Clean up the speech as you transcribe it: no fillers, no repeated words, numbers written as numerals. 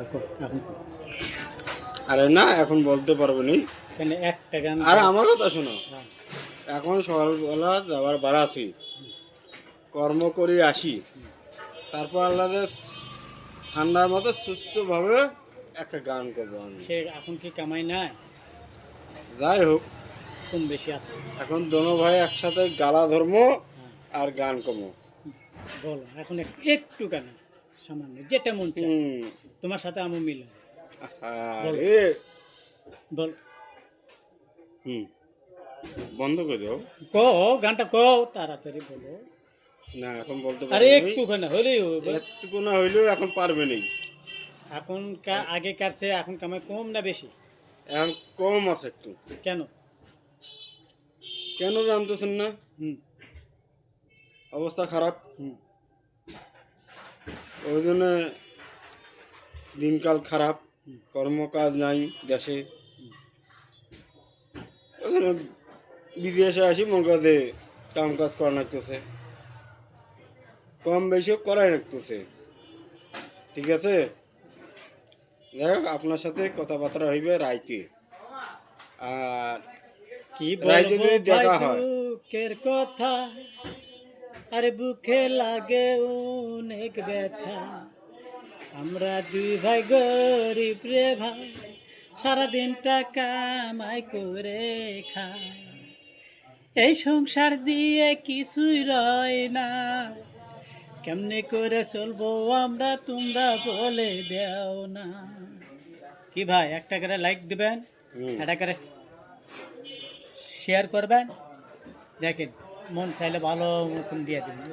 এখন আরে না, এখন বলতে পারবো নি। কেন একটা গান আর আমার কথা শোনো, হ্যাঁ, এখন সকালবেলা যাবার বাড়াছি, কর্ম করে আসি, তারপর আল্লাহদের ঠান্ডার মতো সুস্থভাবে একটা গান করবো আমি। সে এখন কি কামাই নাই? যাই হোক, কম বেশি আছে। এখন দোনো ভাই একসাথে গালা ধর্ম হ্যাঁ, আর গান কমো। বলো এখন একটু গান সামান্য যেটা মন চায় হুম। তোমার সাথে আমি মিল আরে বল। হুম, বন্ধ করে দাও। কও গানটা কও তাড়াতাড়ি বলো। না, এখন বলতে আরে পারবো নি। একটুখানি হলেই হবে। একটুকু না হইলেও এখন পারবে নেই। এখন আগেকার চেয়ে এখন কামাই কম না বেশি? এখন কম আছে একটু। কেন? কেন জানতেছেন না? হুম অবস্থা খারাপ, হুম ওই জন্য দিনকাল খারাপ, হুম। কর্মকাজ নাই দেশে। ওই জন্য বিদেশে আসি, মনে করে কাম কাজ করা লাগতেছে, কম বেশি করাই লাগতেছে। ঠিক আছে, যাই হোক, আপনার সাথে কথাবার্তা হইবে রাইতে। আর কি রাইতে বলবো যদি ভাই দেখা হয়, দুঃখের কথা, আরে বুকে লাগে অনেক ব্যথা। আমরা দুই ভাই গরিব রে ভাই, সারাদিনটা কামাই করে খাই। এই সংসার দিয়ে কিছুই রয় না, কেমনে করে চলবো আমরা তোমরা বলে দেও না। কি ভাই একটা করে লাইক দিবেন, হুম, একটা করে শেয়ার করবেন, দেখেন মন চাইলে ভালো মতন দিয়ে দিবেন।